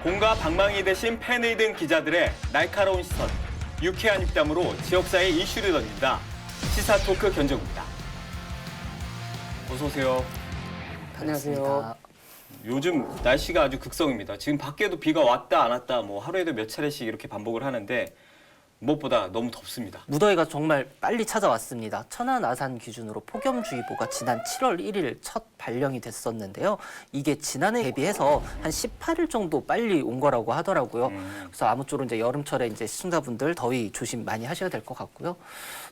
공과 방망이 대신 펜을 든 기자들의 날카로운 시선, 유쾌한 입담으로 지역사회 이슈를 던진다. 시사 토크 견정입니다. 어서 오세요. 안녕하세요. 요즘 날씨가 아주 극성입니다. 지금 밖에도 비가 왔다 안 왔다 뭐 하루에도 몇 차례씩 이렇게 반복을 하는데 무엇보다 너무 덥습니다. 무더위가 정말 빨리 찾아왔습니다. 천안 아산 기준으로 폭염주의보가 지난 7월 1일 첫 발령이 됐었는데요. 이게 지난해 대비해서 한 18일 정도 빨리 온 거라고 하더라고요. 그래서 아무쪼록 이제 여름철에 이제 시청자분들 더위 조심 많이 하셔야 될 것 같고요.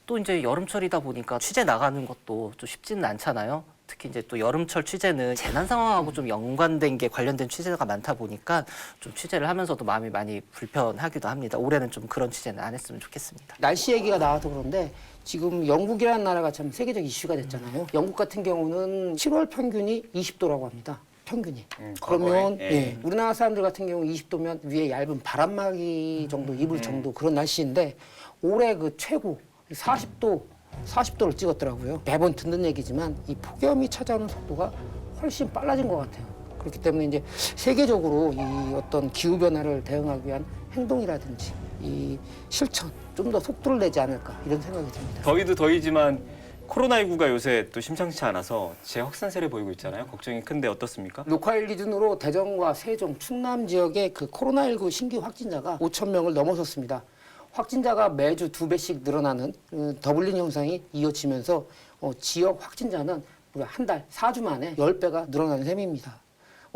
또 이제 여름철이다 보니까 취재 나가는 것도 좀 쉽지는 않잖아요. 특히 이제 또 여름철 취재는 재난 상황하고 좀 연관된 게 관련된 취재가 많다 보니까 좀 취재를 하면서도 마음이 많이 불편하기도 합니다. 올해는 좀 그런 취재는 안 했으면 좋겠습니다. 날씨 얘기가 나와서 그런데 지금 영국이라는 나라가 참 세계적 이슈가 됐잖아요. 영국 같은 경우는 7월 평균이 20도라고 합니다. 평균이. 그러면 과거에? 예. 우리나라 사람들 같은 경우 20도면 위에 얇은 바람막이 정도 입을 정도 그런 날씨인데 올해 그 최고 40도를 찍었더라고요. 매번 듣는 얘기지만 이 폭염이 찾아오는 속도가 훨씬 빨라진 것 같아요. 그렇기 때문에 이제 세계적으로 이 어떤 기후 변화를 대응하기 위한 행동이라든지 이 실천 좀 더 속도를 내지 않을까 이런 생각이 듭니다. 더위도 더위지만 코로나19가 요새 또 심상치 않아서 재확산세를 보이고 있잖아요. 걱정이 큰데 어떻습니까? 녹화일 기준으로 대전과 세종, 충남 지역의 그 코로나19 신규 확진자가 5천 명을 넘어섰습니다. 확진자가 매주 2배씩 늘어나는 더블링 현상이 이어지면서 지역 확진자는 무려 한 달, 4주 만에 10배가 늘어나는 셈입니다.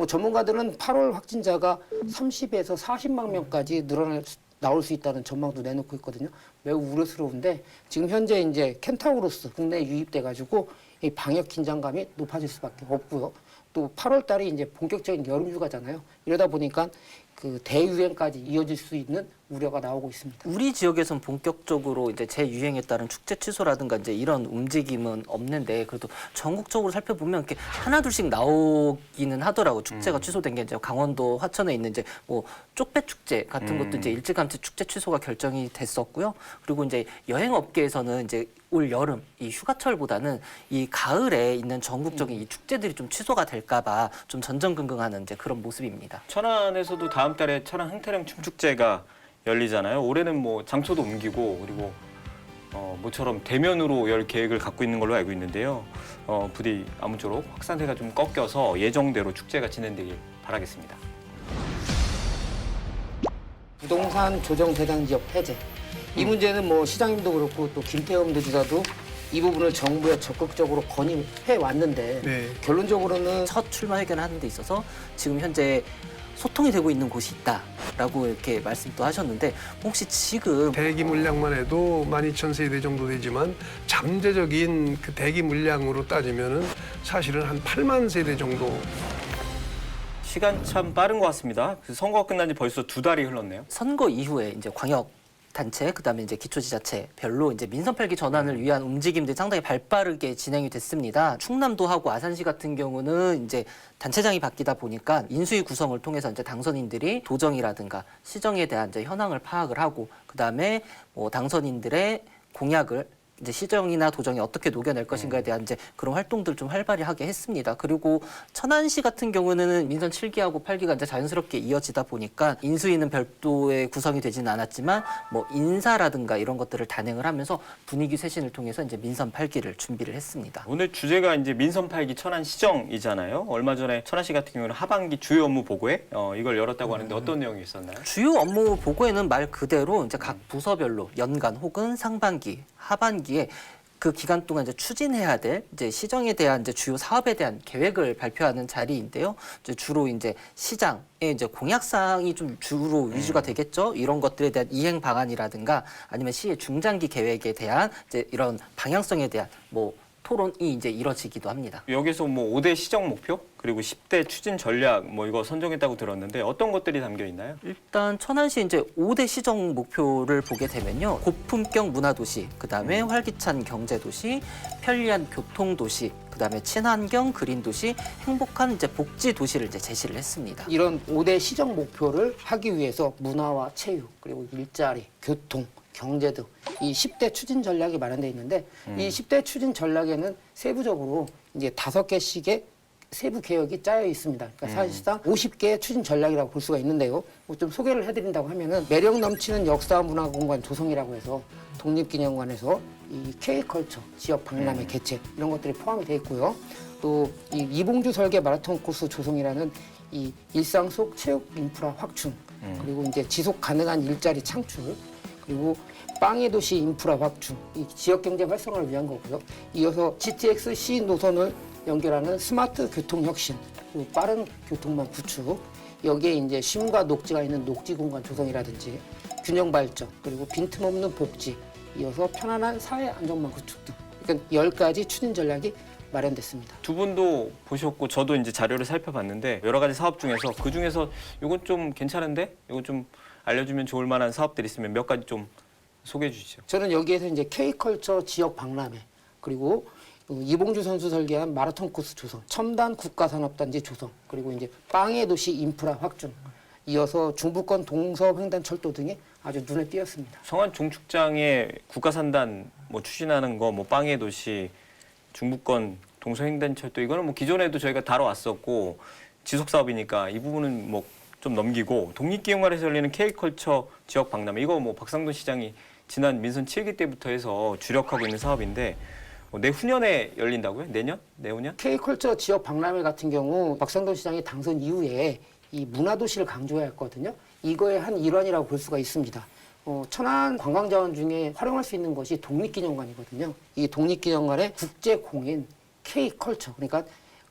전문가들은 8월 확진자가 30에서 40만 명까지 나올 수 있다는 전망도 내놓고 있거든요. 매우 우려스러운데 지금 현재 이제 켄타우로스 국내에 유입돼가지고 이 방역 긴장감이 높아질 수밖에 없고요. 또 8월 달이 이제 본격적인 여름 휴가잖아요. 이러다 보니까 그 대유행까지 이어질 수 있는 우려가 나오고 있습니다. 우리 지역에서는 본격적으로 이제 재유행에 따른 축제 취소라든가 이제 이런 움직임은 없는데 그래도 전국적으로 살펴보면 이렇게 하나둘씩 나오기는 하더라고. 축제가 취소된 게 이제 강원도 화천에 있는 이제 뭐 쪽배 축제 같은 것도 이제 일찌감치 축제 취소가 결정이 됐었고요. 그리고 이제 여행 업계에서는 이제 올 여름 이 휴가철보다는 이 가을에 있는 전국적인 이 축제들이 좀 취소가 될까봐 좀 전전긍긍하는 이제 그런 모습입니다. 천안에서도 다음 달에 천안 흥태령 춤축제가 열리잖아요. 올해는 뭐 장소도 옮기고 그리고 모처럼 대면으로 열 계획을 갖고 있는 걸로 알고 있는데요. 부디 아무쪼록 확산세가 좀 꺾여서 예정대로 축제가 진행되길 바라겠습니다. 부동산 조정 대상 지역 폐지. 이 문제는 뭐 시장님도 그렇고 또 김태흠 도지사도 이 부분을 정부에 적극적으로 건의해 왔는데 결론적으로는 첫 출마 회견을 하는 데 있어서 지금 현재 소통이 되고 있는 곳이 있다라고 이렇게 말씀도 하셨는데 혹시 지금 대기 물량만 해도 12,000세대 정도 되지만 잠재적인 그 대기 물량으로 따지면은 사실은 한 8만 세대 정도. 시간 참 빠른 것 같습니다. 선거가 끝난 지 벌써 2달이 흘렀네요. 선거 이후에 이제 광역 단체, 그다음에 이제 기초지자체별로 이제 민선 8기 전환을 위한 움직임들이 상당히 발빠르게 진행이 됐습니다. 충남도하고 아산시 같은 경우는 이제 단체장이 바뀌다 보니까 인수위 구성을 통해서 이제 당선인들이 도정이라든가 시정에 대한 이제 현황을 파악을 하고 그다음에 뭐 당선인들의 공약을 이제 시정이나 도정이 어떻게 녹여낼 것인가에 대한 이제 그런 활동들을 좀 활발히 하게 했습니다. 그리고 천안시 같은 경우는 민선 7기하고 8기가 이제 자연스럽게 이어지다 보니까 인수위는 별도의 구성이 되지는 않았지만 뭐 인사라든가 이런 것들을 단행을 하면서 분위기 쇄신을 통해서 이제 민선 8기를 준비를 했습니다. 오늘 주제가 이제 민선 8기 천안 시정이잖아요. 얼마 전에 천안시 같은 경우는 하반기 주요 업무 보고회 이걸 열었다고 하는데 어떤 내용이 있었나요? 주요 업무 보고에는 말 그대로 이제 각 부서별로 연간 혹은 상반기, 하반기에 그 기간 동안 이제 추진해야 될 이제 시정에 대한 이제 주요 사업에 대한 계획을 발표하는 자리인데요. 이제 주로 이제 시장의 이제 공약사항이 좀 주로 위주가 되겠죠. 이런 것들에 대한 이행 방안이라든가 아니면 시의 중장기 계획에 대한 이제 이런 방향성에 대한 뭐 토론이 이제 이뤄지기도 합니다. 여기서 뭐 5대 시정 목표 그리고 10대 추진 전략 뭐 이거 선정했다고 들었는데 어떤 것들이 담겨 있나요? 일단 천안시 이제 5대 시정 목표를 보게 되면요. 고품격 문화도시, 그다음에 활기찬 경제도시, 편리한 교통도시, 그다음에 친환경 그린도시, 행복한 이제 복지도시를 이제 제시를 했습니다. 이런 5대 시정 목표를 하기 위해서 문화와 체육 그리고 일자리, 교통, 경제 등 이 10대 추진 전략이 마련되어 있는데 이 10대 추진 전략에는 세부적으로 이제 5개씩의 세부 계획이 짜여 있습니다. 그러니까 사실상 50개의 추진 전략이라고 볼 수가 있는데요. 뭐 좀 소개를 해드린다고 하면은 매력 넘치는 역사 문화 공간 조성이라고 해서 독립기념관에서 이 K컬처 지역 박람회 개최 이런 것들이 포함이 되어 있고요. 또 이 이봉주 설계 마라톤 코스 조성이라는 이 일상 속 체육 인프라 확충 그리고 이제 지속 가능한 일자리 창출 그리고 빵의 도시 인프라 확충, 이 지역 경제 활성화를 위한 거고요. 이어서 GTX C 노선을 연결하는 스마트 교통 혁신, 그리고 빠른 교통망 구축, 여기에 이제 쉼과 녹지가 있는 녹지 공간 조성이라든지 균형 발전, 그리고 빈틈없는 복지, 이어서 편안한 사회 안전망 구축 등, 그러니까 10가지 추진 전략이 마련됐습니다. 두 분도 보셨고 저도 이제 자료를 살펴봤는데 여러 가지 사업 중에서 그 중에서 이건 좀 괜찮은데 이건 좀 알려주면 좋을 만한 사업들이 있으면 몇 가지 좀 소개해 주시죠. 저는 여기에서 이제 K컬처 지역 박람회, 그리고 이봉주 선수 설계한 마라톤 코스 조성, 첨단 국가산업단지 조성, 그리고 이제 빵의 도시 인프라 확충, 이어서 중부권 동서횡단철도 등이 아주 눈에 띄었습니다. 성안 종축장에 국가산단 뭐 추진하는 거, 뭐 빵의 도시, 중부권 동서횡단철도 이거는 뭐 기존에도 저희가 다뤄왔었고 지속 사업이니까 이 부분은 뭐 좀 넘기고 독립기념관에서 열리는 K컬처 지역 박람회 이거 뭐 박상돈 시장이 지난 민선 7기 때부터 해서 주력하고 있는 사업인데 내후년에 열린다고요? 내년? 내후년? K컬처 지역 박람회 같은 경우 박상돈 시장이 당선 이후에 이 문화도시를 강조해야 했거든요. 이거의 한 일환이라고 볼 수가 있습니다. 천안 관광자원 중에 활용할 수 있는 것이 독립기념관이거든요. 이 독립기념관의 국제공인 K컬처, 그러니까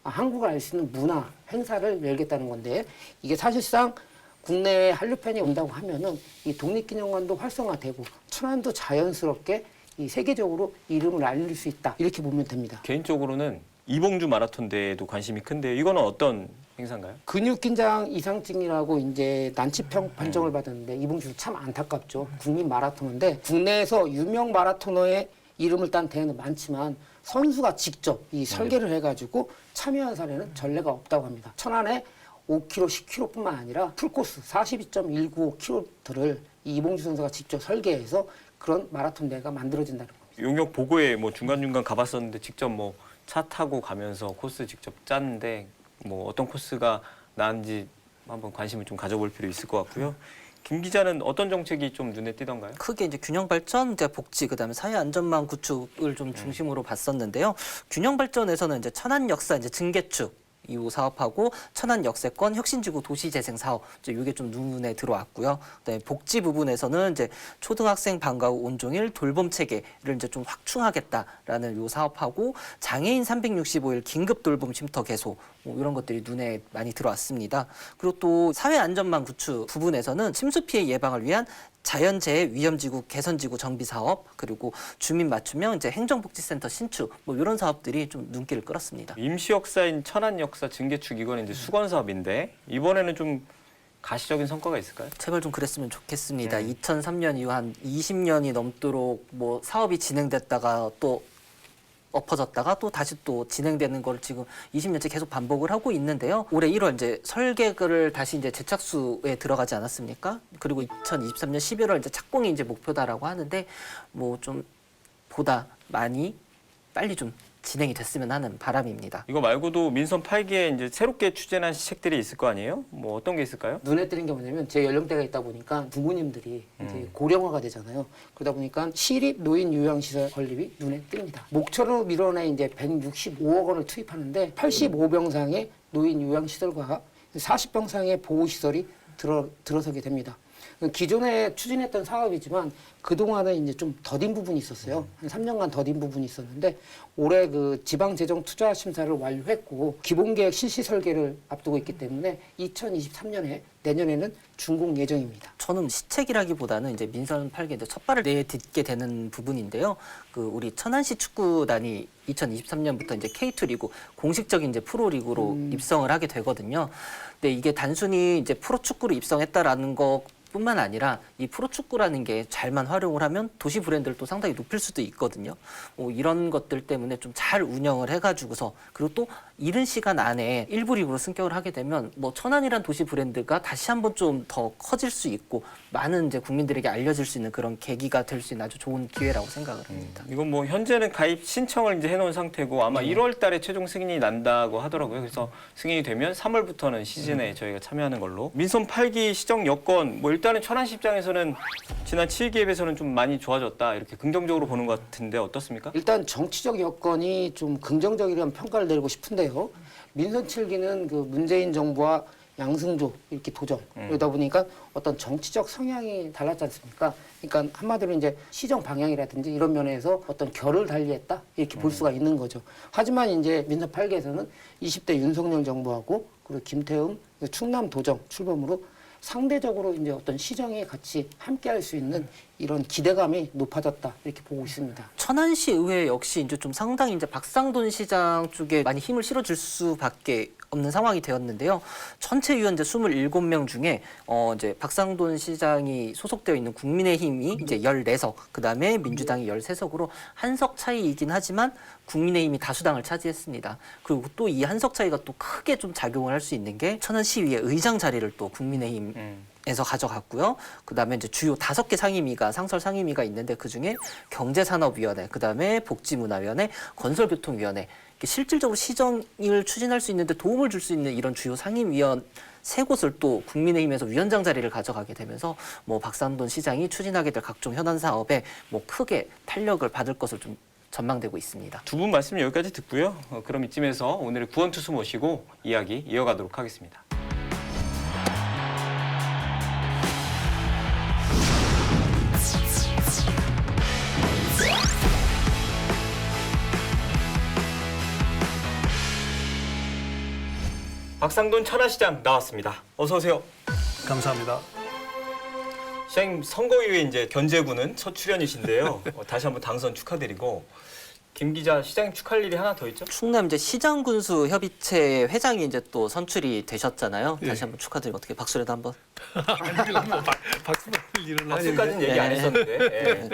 한국을 알 수 있는 문화 행사를 열겠다는 건데 이게 사실상 국내에 한류팬이 온다고 하면은 이 독립기념관도 활성화되고 천안도 자연스럽게 이 세계적으로 이름을 알릴 수 있다 이렇게 보면 됩니다. 개인적으로는 이봉주 마라톤 대회도 관심이 큰데 이거는 어떤 행사인가요? 근육긴장 이상증이라고 이제 난치평 판정을 받았는데 이봉주 참 안타깝죠. 국민 마라토너인데 국내에서 유명 마라토너의 이름을 딴 대회는 많지만 선수가 직접 이 설계를 해가지고 참여한 사례는 전례가 없다고 합니다. 천안에 5km, 10km뿐만 아니라 풀코스 42.195km를 이봉주 선수가 직접 설계해서 그런 마라톤 대회가 만들어진다는 겁니다. 용역 보고에 뭐 중간중간 가봤었는데 직접 뭐 차 타고 가면서 코스 직접 짰는데 뭐 어떤 코스가 나은지 한번 관심을 좀 가져볼 필요 있을 것 같고요. 김 기자는 어떤 정책이 좀 눈에 띄던가요? 크게 이제 균형 발전, 이제 복지, 그다음에 사회 안전망 구축을 좀 중심으로 봤었는데요. 균형 발전에서는 이제 천안 역사 이제 증개축 이후 사업하고 천안 역세권 혁신지구 도시재생 사업 이제 이게 좀 눈에 들어왔고요. 그다음에 복지 부분에서는 이제 초등학생 방과 후 온종일 돌봄 체계를 이제 좀 확충하겠다라는 요 사업하고 장애인 365일 긴급 돌봄 쉼터 개소 뭐 이런 것들이 눈에 많이 들어왔습니다. 그리고 또 사회 안전망 구축 부분에서는 침수 피해 예방을 위한 자연재해 위험지구 개선지구 정비 사업 그리고 주민 맞춤형 이제 행정복지센터 신축 뭐 이런 사업들이 좀 눈길을 끌었습니다. 임시 역사인 천안 역사 증개축 이거는 이제 수건 사업인데 이번에는 좀 가시적인 성과가 있을까요? 제발 좀 그랬으면 좋겠습니다. 2003년 이후 한 20년이 넘도록 뭐 사업이 진행됐다가 또 엎어졌다가 또 다시 또 진행되는 걸 지금 20년째 계속 반복을 하고 있는데요. 올해 1월 이제 설계를 다시 이제 재착수에 들어가지 않았습니까? 그리고 2023년 11월 이제 착공이 이제 목표다라고 하는데 뭐 좀 보다 많이 빨리 좀 진행이 됐으면 하는 바람입니다. 이거 말고도 민선 8기에 이제 새롭게 추진한 시책들이 있을 거 아니에요? 뭐 어떤 게 있을까요? 눈에 띄는 게 뭐냐면 제 연령대가 있다 보니까 부모님들이 이제 고령화가 되잖아요. 그러다 보니까 시립 노인 요양시설 건립이 눈에 띕니다. 목초로 밀어내 이제 165억 원을 투입하는데 85병상의 노인 요양시설과 40병상의 보호시설이 들어서게 됩니다. 기존에 추진했던 사업이지만 그동안은 이제 좀 더딘 부분이 있었어요. 한 3년간 더딘 부분이 있었는데 올해 그 지방재정 투자 심사를 완료했고 기본계획 실시 설계를 앞두고 있기 때문에 2023년에 내년에는 준공 예정입니다. 저는 시책이라기보다는 이제 민선 8기 이제 첫 발을 내딛게 되는 부분인데요. 그 우리 천안시 축구단이 2023년부터 이제 K2 리그 공식적인 이제 프로 리그로 입성을 하게 되거든요. 근데 이게 단순히 이제 프로 축구로 입성했다라는 것 뿐만 아니라 이 프로축구라는 게 잘만 활용을 하면 도시 브랜드를 또 상당히 높일 수도 있거든요. 이런 것들 때문에 좀 잘 운영을 해가지고서 그리고 또 이른 시간 안에 1부 리그로 승격을 하게 되면 뭐 천안이란 도시 브랜드가 다시 한번 좀 더 커질 수 있고 많은 이제 국민들에게 알려질 수 있는 그런 계기가 될 수 있는 아주 좋은 기회라고 생각을 합니다. 이건 뭐 현재는 가입 신청을 이제 해놓은 상태고 아마 1월 달에 최종 승인이 난다고 하더라고요. 그래서 승인이 되면 3월부터는 시즌에 저희가 참여하는 걸로. 민선 8기 시정 여건 뭐 일단은 천안시 입장에서는 지난 7기획에서는 좀 많이 좋아졌다 이렇게 긍정적으로 보는 것 같은데 어떻습니까? 일단 정치적 여건이 좀 긍정적이라는 평가를 내리고 싶은데요. 민선 7기는 그 문재인 정부와 양승조 이렇게 도정 이러다 보니까 어떤 정치적 성향이 달랐지 않습니까? 그러니까 한마디로 이제 시정 방향이라든지 이런 면에서 어떤 결을 달리했다 이렇게 볼 수가 있는 거죠. 하지만 이제 민선 8기에서는 20대 윤석열 정부하고 그리고 김태흠 충남 도정 출범으로 상대적으로 이제 어떤 시정에 같이 함께할 수 있는 이런 기대감이 높아졌다 이렇게 보고 있습니다. 천안시 의회 역시 이제 좀 상당히 이제 박상돈 시장 쪽에 많이 힘을 실어줄 수밖에 없는 상황이 되었는데요. 전체 위원 이제 27명 중에 이제 박상돈 시장이 소속되어 있는 국민의힘이 이제 14석, 그다음에 민주당이 13석으로 한 석 차이이긴 하지만 국민의힘이 다수당을 차지했습니다. 그리고 또 이 한 석 차이가 또 크게 좀 작용을 할 수 있는 게 천안시의회 의장 자리를 또 국민의힘 에서 가져갔고요. 그다음에 이제 주요 5개 상임위가 상설 상임위가 있는데 그중에 경제산업위원회, 그다음에 복지문화위원회, 건설교통위원회 실질적으로 시정을 추진할 수 있는데 도움을 줄 수 있는 이런 주요 상임위원 3곳을 또 국민의힘에서 위원장 자리를 가져가게 되면서 뭐 박상돈 시장이 추진하게 될 각종 현안 사업에 뭐 크게 탄력을 받을 것을 좀 전망되고 있습니다. 두 분 말씀 여기까지 듣고요. 그럼 이쯤에서 오늘의 구원투수 모시고 이야기 이어가도록 하겠습니다. 박상돈 천안시장 나왔습니다. 어서 오세요. 감사합니다. 시장님 선거위에 이제 견제구는 첫 출연이신데요. 다시 한번 당선 축하드리고 김 기자 시장님 축하할 일이 하나 더 있죠? 충남 이제 시장군수 협의체 회장이 이제 또 선출이 되셨잖아요. 예. 다시 한번 축하드리고 어떻게 박수라도 한번. 박수 받을 일은 박수까지는 아닌데. 얘기 안 했었는데. 예.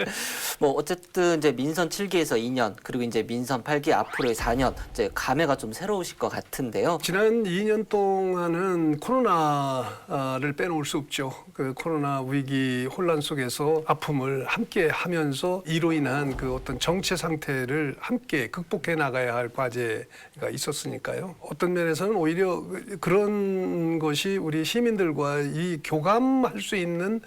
뭐 어쨌든 이제 민선 7기에서 2년 그리고 이제 민선 8기 앞으로의 4년 이제 감회가 좀 새로우실 것 같은데요. 지난 2년 동안은 코로나를 빼놓을 수 없죠. 그 코로나 위기 혼란 속에서 아픔을 함께 하면서 이로 인한 그 어떤 정체 상태를 함께 극복해 나가야 할 과제가 있었으니까요. 어떤 면에서는 오히려 그런 것이 우리 시민들과 이 교감할 수 있는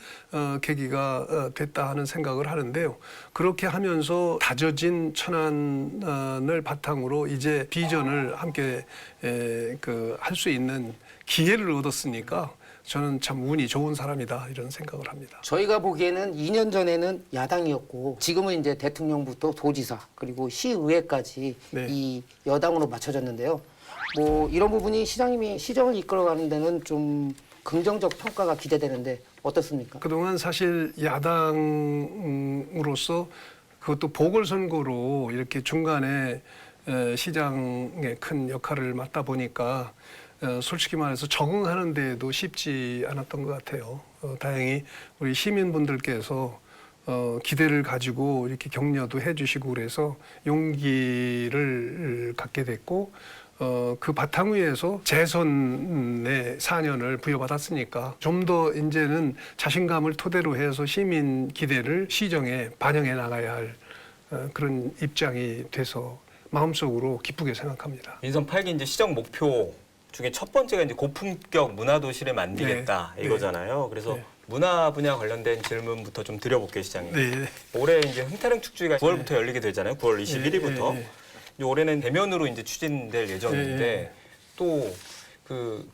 계기가 됐다 하는 생각을 하는데요. 그렇게 하면서 다져진 천안을 바탕으로 이제 비전을 함께 할 수 있는 기회를 얻었으니까 저는 참 운이 좋은 사람이다 이런 생각을 합니다. 저희가 보기에는 2년 전에는 야당이었고 지금은 이제 대통령부터 도지사 그리고 시의회까지 네. 이 여당으로 맞춰졌는데요. 뭐 이런 부분이 시장님이 시정을 이끌어가는 데는 좀 긍정적 평가가 기대되는데 어떻습니까? 그동안 사실 야당으로서 그것도 보궐선거로 이렇게 중간에 시장의 큰 역할을 맡다 보니까 솔직히 말해서 적응하는 데에도 쉽지 않았던 것 같아요. 다행히 우리 시민분들께서 기대를 가지고 이렇게 격려도 해주시고 그래서 용기를 갖게 됐고 그 바탕 위에서 재선의 4년을 부여받았으니까 좀 더 이제는 자신감을 토대로 해서 시민 기대를 시정에 반영해 나가야 할 그런 입장이 돼서 마음속으로 기쁘게 생각합니다. 민선 8기 이제 시정 목표 중에 첫 번째가 이제 고품격 문화도시를 만들겠다 네. 이거잖아요. 그래서 네. 문화 분야 관련된 질문부터 좀 드려볼게요, 시장님. 네. 올해 이제 흥타령 축제가 9월부터 열리게 되잖아요. 9월 21일부터. 네. 올해는 대면으로 이제 추진될 예정인데 네. 또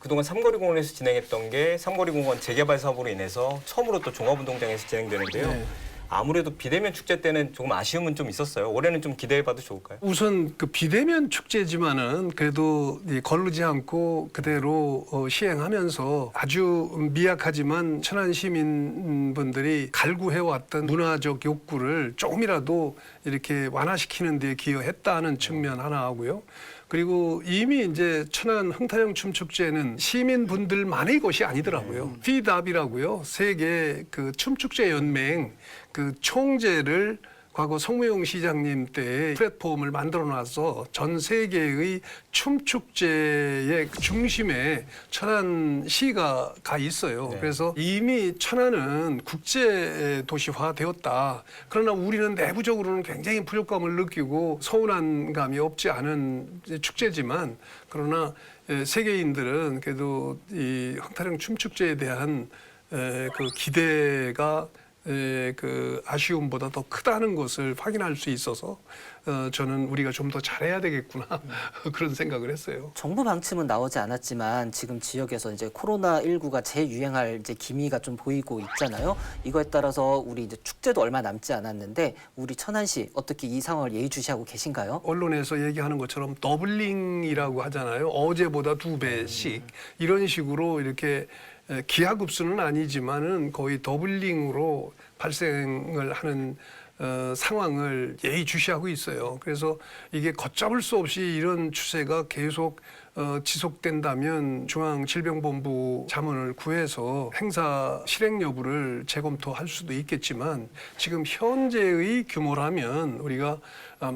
그동안 삼거리 공원에서 진행했던 게 삼거리 공원 재개발 사업으로 인해서 처음으로 또 종합운동장에서 진행되는데요. 네. 아무래도 비대면 축제 때는 조금 아쉬움은 좀 있었어요. 올해는 좀 기대해봐도 좋을까요? 우선 그 비대면 축제지만은 그래도 거르지 않고 그대로 시행하면서 아주 미약하지만 천안 시민분들이 갈구해왔던 문화적 욕구를 조금이라도 이렇게 완화시키는 데 기여했다는 측면 하나 하고요. 그리고 이미 이제 천안 흥타령 춤축제는 시민분들만의 것이 아니더라고요. FIDAB이라고요. 세계 그 춤축제 연맹 그 총재를 과거 성무용 시장님 때 플랫폼을 만들어놔서 전 세계의 춤축제의 중심에 천안시가 가 있어요. 네. 그래서 이미 천안은 국제 도시화 되었다. 그러나 우리는 내부적으로는 굉장히 부족감을 느끼고 서운한 감이 없지 않은 축제지만 그러나 세계인들은 그래도 이 흥타령 춤축제에 대한 그 기대가 그 아쉬움보다 더 크다는 것을 확인할 수 있어서 저는 우리가 좀 더 잘해야 되겠구나 그런 생각을 했어요. 정부 방침은 나오지 않았지만 지금 지역에서 이제 코로나19가 재유행할 이제 기미가 좀 보이고 있잖아요. 이거에 따라서 우리 이제 축제도 얼마 남지 않았는데 우리 천안시 어떻게 이 상황을 예의주시하고 계신가요? 언론에서 얘기하는 것처럼 더블링이라고 하잖아요. 어제보다 2배씩 이런 식으로 이렇게 기하급수는 아니지만은 거의 더블링으로 발생을 하는 상황을 예의주시하고 있어요. 그래서 이게 걷잡을 수 없이 이런 추세가 계속 지속된다면 중앙질병본부 자문을 구해서 행사 실행 여부를 재검토할 수도 있겠지만 지금 현재의 규모라면 우리가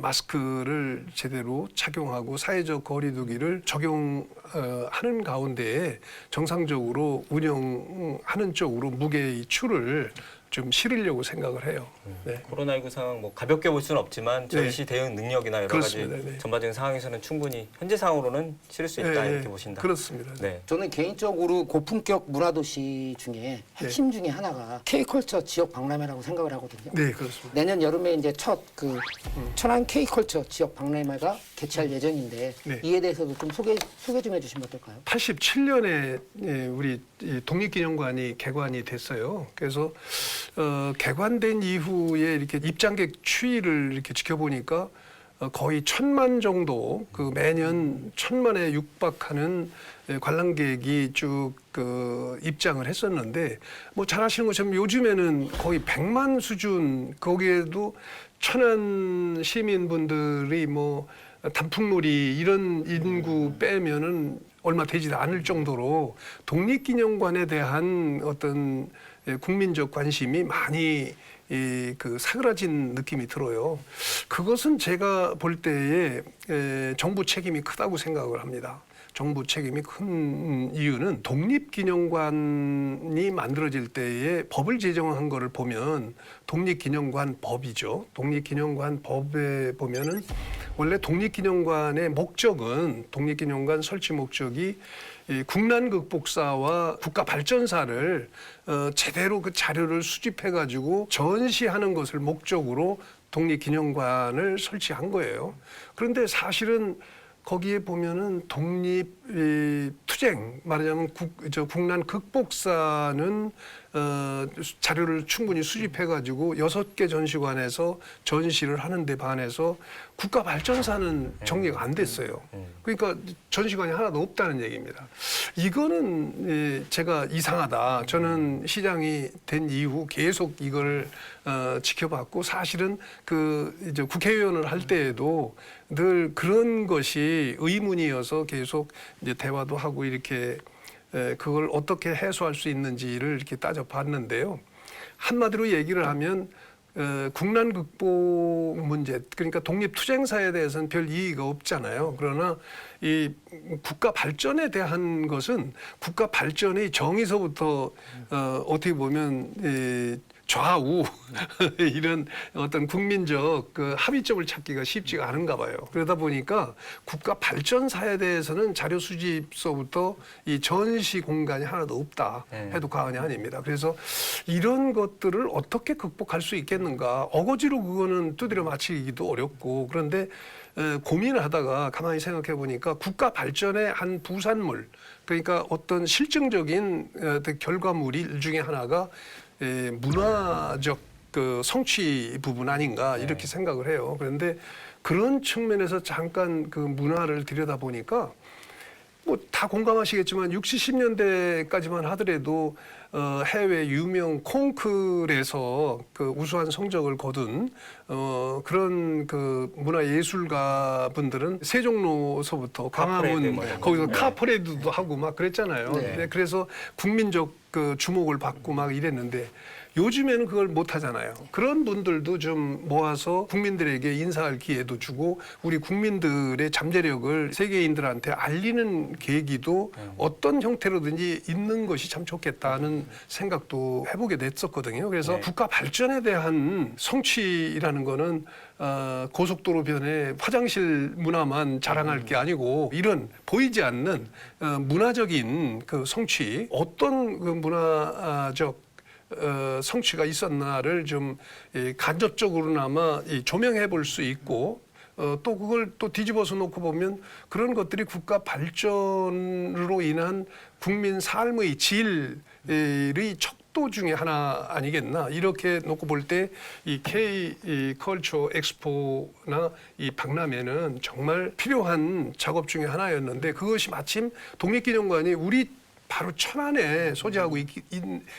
마스크를 제대로 착용하고 사회적 거리두기를 적용하는 가운데에 정상적으로 운영하는 쪽으로 무게의 추를 좀 실으려고 생각을 해요. 네. 코로나19 상황 뭐 가볍게 볼 수는 없지만 전시 대응 능력이나 여러 그렇습니다. 가지 네. 전반적인 상황에서는 충분히 현재 상황으로는 치를 수 있다 이렇게 보신다. 그렇습니다. 네. 저는 개인적으로 고품격 문화도시 중에 핵심 중에 하나가 K컬처 지역 박람회라고 생각을 하거든요. 네, 그렇습니다. 내년 여름에 이제 첫 그 천안 K컬처 지역 박람회가 개최할 예정인데 네. 이에 대해서도 좀 소개 좀 해주시면 어떨까요? 87년에 우리 이 독립기념관이 개관이 됐어요. 그래서 개관된 이후에 이렇게 입장객 추이를 이렇게 지켜보니까 거의 1,000만 정도 그 매년 1,000만에 육박하는 관람객이 쭉 그 입장을 했었는데 뭐 잘 아시는 것처럼 요즘에는 거의 100만 수준 거기에도 천안 시민분들이 뭐 단풍놀이 이런 인구 빼면은 얼마 되지도 않을 정도로 독립기념관에 대한 어떤 국민적 관심이 많이 그 사그라진 느낌이 들어요. 그것은 제가 볼 때에 정부 책임이 크다고 생각을 합니다. 정부 책임이 큰 이유는 독립기념관이 만들어질 때에 법을 제정한 거를 보면 독립기념관 법이죠. 독립기념관 법에 보면은 원래 독립기념관의 목적은 독립기념관 설치 목적이 국난 극복사와 국가 발전사를 제대로 그 자료를 수집해 가지고 전시하는 것을 목적으로 독립기념관을 설치한 거예요. 그런데 사실은 거기에 보면은 독립투쟁 말하자면 국난 극복사는 자료를 충분히 수집해 가지고 6개 전시관에서 전시를 하는데 반해서 국가 발전사는 정리가 안 됐어요. 그러니까 전시관이 하나도 없다는 얘기입니다. 이거는 제가 이상하다. 저는 시장이 된 이후 계속 이걸 지켜봤고 사실은 그 이제 국회의원을 할 때에도 늘 그런 것이 의문이어서 계속 이제 대화도 하고 이렇게 그걸 어떻게 해소할 수 있는지를 이렇게 따져봤는데요. 한마디로 얘기를 하면 국난 극복 문제, 그러니까 독립투쟁사에 대해서는 별 이의가 없잖아요. 그러나 이 국가 발전에 대한 것은 국가 발전의 정의서부터 어떻게 보면 좌우 이런 어떤 국민적 그 합의점을 찾기가 쉽지가 않은가 봐요. 그러다 보니까 국가 발전사에 대해서는 자료 수집서부터 이 전시 공간이 하나도 없다 해도 과언이 아닙니다. 그래서 이런 것들을 어떻게 극복할 수 있겠는가. 어거지로 그거는 두드려 맞히기도 어렵고 그런데 고민을 하다가 가만히 생각해 보니까 국가 발전의 한 부산물 그러니까 어떤 실증적인 결과물이 중에 하나가 문화적 그 성취 부분 아닌가 이렇게 생각을 해요. 그런데 그런 측면에서 잠깐 그 문화를 들여다 보니까 뭐 다 공감하시겠지만 60, 70년대까지만 하더라도 해외 유명 콩쿨에서 그 우수한 성적을 거둔 그런 그 문화예술가 분들은 세종로서부터 광화문 거기서 카퍼레이드도 하고 막 그랬잖아요. 네. 네, 그래서 국민적 그 주목을 받고 막 이랬는데 요즘에는 그걸 못 하잖아요. 그런 분들도 좀 모아서 국민들에게 인사할 기회도 주고 우리 국민들의 잠재력을 세계인들한테 알리는 계기도 어떤 형태로든지 있는 것이 참 좋겠다는 생각도 해보게 됐었거든요. 그래서 네. 국가 발전에 대한 성취라는 거는 고속도로 변에 화장실 문화만 자랑할 게 아니고 이런 보이지 않는 문화적인 그 성취, 어떤 그 문화적 성취가 있었나를 좀 간접적으로나마 조명해 볼 수 있고 또 그걸 또 뒤집어서 놓고 보면 그런 것들이 국가 발전으로 인한 국민 삶의 질의 척도 중에 하나 아니겠나 이렇게 놓고 볼 때 이 K 컬처 엑스포나 이 박람회는 정말 필요한 작업 중에 하나였는데 그것이 마침 독립기념관이 우리 바로 천안에 소재하고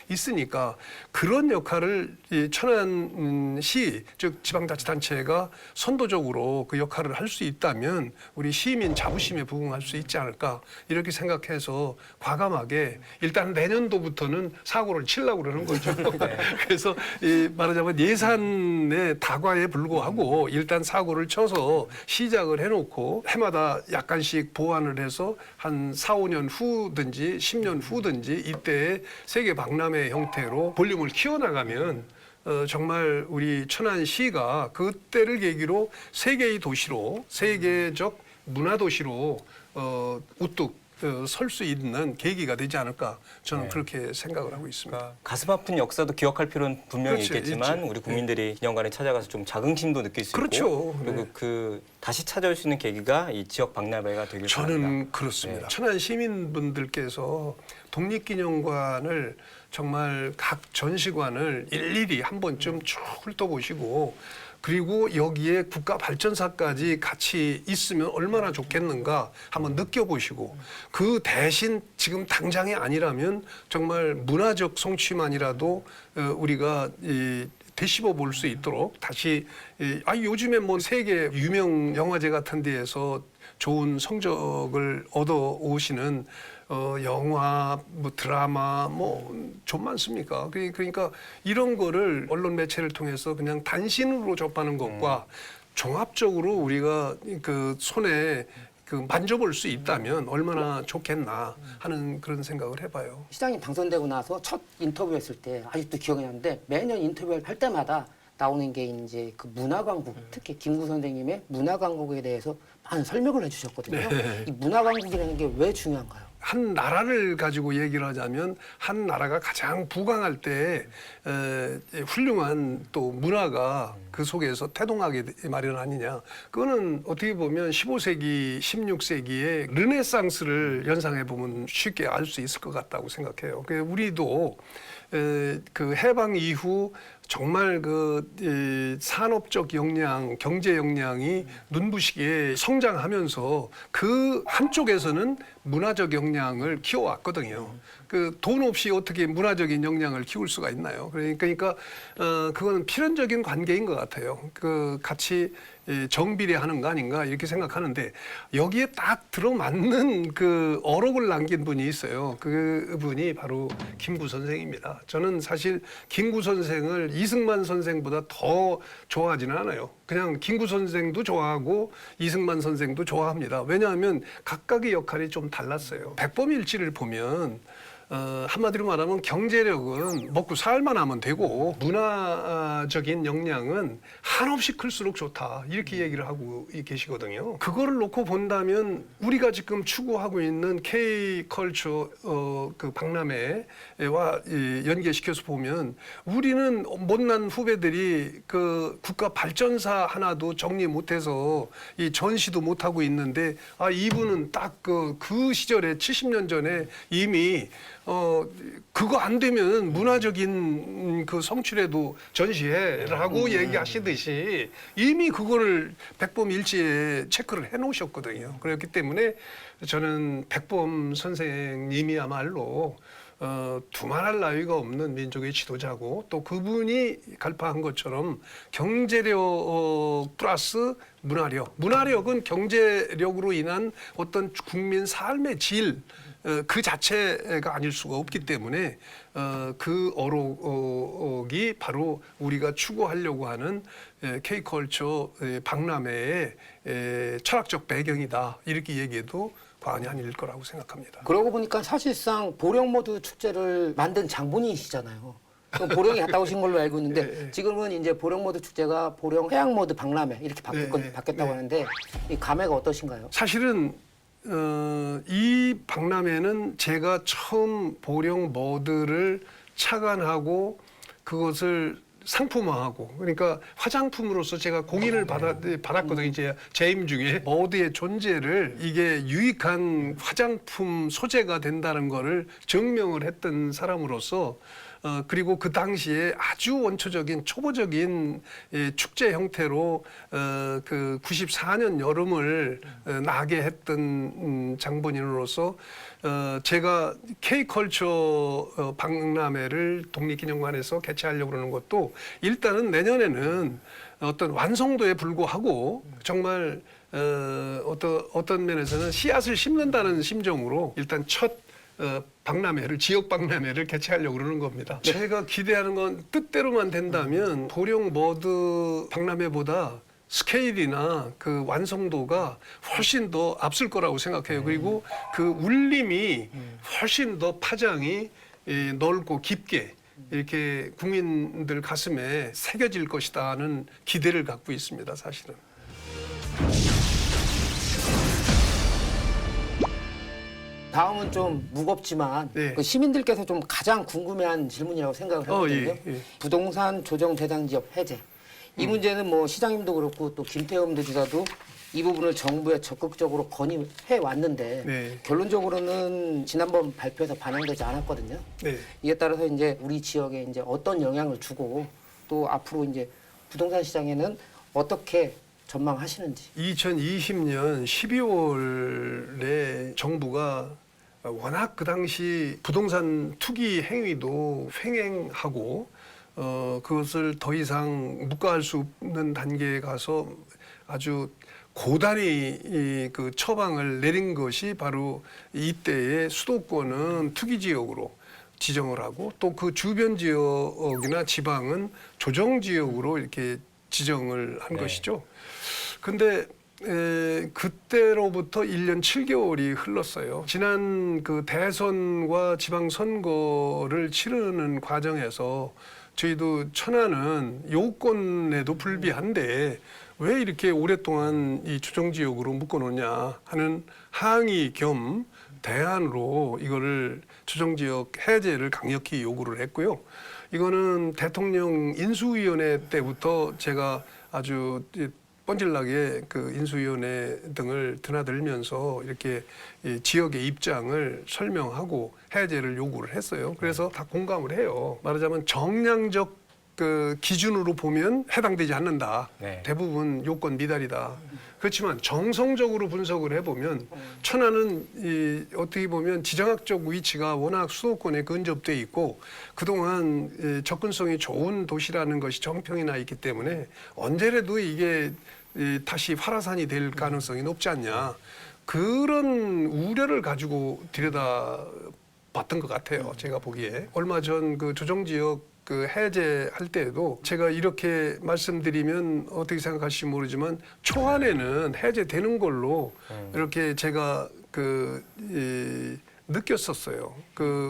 있으니까 그런 역할을 이 천안시 즉 지방자치단체가 선도적으로 그 역할을 할 수 있다면 우리 시민 자부심에 부응할 수 있지 않을까 이렇게 생각해서 과감하게 일단 내년도부터는 사고를 치려고 그러는 거죠. 그래서 말하자면 예산의 다과에 불구하고 일단 사고를 쳐서 시작을 해놓고 해마다 약간씩 보완을 해서 한 4, 5년 후든지 10년 후든지 이때의 세계 박람회 형태로 볼륨을 키워나가면 정말 우리 천안시가 그때를 계기로 세계의 도시로 세계적 문화도시로 우뚝 설 수 있는 계기가 되지 않을까 저는 네. 그렇게 생각을 하고 있습니다. 그러니까 가슴 아픈 역사도 기억할 필요는 분명히 그렇죠, 있겠지만 있죠. 우리 국민들이 기념관에 찾아가서 좀 자긍심도 느낄 수 그렇죠. 있고 그리고 네. 그 다시 찾아올 수 있는 계기가 이 지역 박람회가 되길 바랍니다. 저는 그렇습니다. 네. 천안 시민분들께서 독립기념관을 정말 각 전시관을 일일이 한 번쯤 쭉 훑어보시고 그리고 여기에 국가 발전사까지 같이 있으면 얼마나 좋겠는가 한번 느껴보시고 그 대신 지금 당장이 아니라면 정말 문화적 성취만이라도 우리가 되씹어 볼 수 있도록 다시 요즘에 뭐 세계 유명 영화제 같은 데에서 좋은 성적을 얻어 오시는 영화, 뭐 드라마, 뭐 좀 많습니까? 그러니까 이런 거를 언론 매체를 통해서 그냥 단신으로 접하는 것과 종합적으로 우리가 그 손에 그 만져볼 수 있다면 얼마나 좋겠나 하는 그런 생각을 해봐요. 시장님 당선되고 나서 첫 인터뷰했을 때 아직도 기억이 나는데 매년 인터뷰를 할 때마다 나오는 게 이제 그 문화광국, 특히 김구 선생님의 문화광국에 대해서 많은 설명을 해주셨거든요. 네. 이 문화광국이라는 게 왜 중요한가요? 한 나라를 가지고 얘기를 하자면 한 나라가 가장 부강할 때 훌륭한 또 문화가 그 속에서 태동하게 마련 아니냐. 그거는 어떻게 보면 15세기, 16세기의 르네상스를 연상해 보면 쉽게 알 수 있을 것 같다고 생각해요. 우리도 그 해방 이후 정말 그 산업적 역량, 경제 역량이 눈부시게 성장하면서 그 한쪽에서는 문화적 역량을 키워왔거든요. 그 돈 없이 어떻게 문화적인 역량을 키울 수가 있나요? 그러니까 그거는 필연적인 관계인 것 같아요. 그 같이 정비례하는 거 아닌가 이렇게 생각하는데 여기에 딱 들어맞는 그 어록을 남긴 분이 있어요. 그 분이 바로 김구 선생입니다. 저는 사실 김구 선생을 이승만 선생보다 더 좋아하지는 않아요. 그냥 김구 선생도 좋아하고 이승만 선생도 좋아합니다. 왜냐하면 각각의 역할이 좀 달랐어요. 백범일지를 보면 한마디로 말하면 경제력은 먹고 살만 하면 되고 문화적인 역량은 한없이 클수록 좋다 이렇게 얘기를 하고 계시거든요. 그거를 놓고 본다면 우리가 지금 추구하고 있는 K컬처 그 박람회와 연계시켜서 보면 우리는 못난 후배들이 그 국가 발전사 하나도 정리 못해서 이 전시도 못하고 있는데 이분은 딱 그 시절에 70년 전에 이미 그거 안 되면 문화적인 그 성취라도 전시해라고 얘기하시듯이 이미 그거를 백범 일지에 체크를 해놓으셨거든요. 그렇기 때문에 저는 백범 선생님이야말로 두말할 나위가 없는 민족의 지도자고 또 그분이 갈파한 것처럼 경제력 플러스 문화력. 문화력은 경제력으로 인한 어떤 국민 삶의 질 그 자체가 아닐 수가 없기 때문에 그 어록이 바로 우리가 추구하려고 하는 K컬처 박람회의 철학적 배경이다. 이렇게 얘기해도 과언이 아닐 거라고 생각합니다. 그러고 보니까 사실상 보령머드 축제를 만든 장본인이시잖아요. 그럼 보령에 갔다 오신 걸로 알고 있는데 네. 지금은 이제 보령머드 축제가 보령 해양머드 박람회 이렇게 바뀌었다고 하는데 이 감회가 어떠신가요? 사실은 이 박람회는 제가 처음 보령 머드를 착안하고 그것을 상품화하고 그러니까 화장품으로서 제가 공인을 받았거든요. 이제 재임 중에 머드의 존재를 이게 유익한 화장품 소재가 된다는 거를 증명을 했던 사람으로서 그리고 그 당시에 아주 원초적인 초보적인 축제 형태로 그 94년 여름을 나게 했던 장본인으로서 제가 K컬처 박람회를 독립기념관에서 개최하려고 그러는 것도 일단은 내년에는 어떤 완성도에 불구하고 정말 어떤 면에서는 씨앗을 심는다는 심정으로 일단 첫 박람회를 지역 박람회를 개최하려고 그러는 겁니다. 제가 기대하는 건 뜻대로만 된다면 보령 머드 박람회보다 스케일이나 그 완성도가 훨씬 더 앞설 거라고 생각해요. 그리고 그 울림이 훨씬 더 파장이 넓고 깊게 이렇게 국민들 가슴에 새겨질 것이다 하는 기대를 갖고 있습니다. 사실은. 다음은 좀 무겁지만 네. 그 시민들께서 좀 가장 궁금해하는 질문이라고 생각을 하거든요. 예. 부동산 조정 대상 지역 해제. 이 문제는 뭐 시장님도 그렇고 또 김태흠 도지사도 이 부분을 정부에 적극적으로 건의해 왔는데 네. 결론적으로는 지난번 발표에서 반영되지 않았거든요. 네. 이에 따라서 이제 우리 지역에 이제 어떤 영향을 주고 또 앞으로 이제 부동산 시장에는 어떻게 전망하시는지. 2020년 12월에 정부가 워낙 그 당시 부동산 투기 행위도 횡행하고 그것을 더 이상 묵과할 수 없는 단계에 가서 아주 고단히 그 처방을 내린 것이 바로 이때의 수도권은 투기 지역으로 지정을 하고 또 그 주변 지역이나 지방은 조정 지역으로 이렇게 지정을 한 것이죠. 근데 그때로부터 1년 7개월이 흘렀어요. 지난 그 대선과 지방선거를 치르는 과정에서 저희도 천안은 요건에도 불비한데 왜 이렇게 오랫동안 이 조정지역으로 묶어놓냐 하는 항의 겸 대안으로 이거를 조정지역 해제를 강력히 요구를 했고요. 이거는 대통령 인수위원회 때부터 제가 아주 뻔질나게 그 인수위원회 등을 드나들면서 이렇게 이 지역의 입장을 설명하고 해제를 요구를 했어요. 그래서 다 공감을 해요. 말하자면 정량적 그 기준으로 보면 해당되지 않는다. 네. 대부분 요건 미달이다. 그렇지만 정성적으로 분석을 해보면 천안은 어떻게 보면 지정학적 위치가 워낙 수도권에 근접돼 있고 그동안 접근성이 좋은 도시라는 것이 정평이 나 있기 때문에 언제라도 이게 다시 활화산이 될 가능성이 높지 않냐. 그런 우려를 가지고 들여다봤던 것 같아요. 제가 보기에. 얼마 전 그 조정지역 그 해제할 때에도 제가 이렇게 말씀드리면 어떻게 생각하실지 모르지만 초안에는 해제되는 걸로 이렇게 제가 느꼈었어요.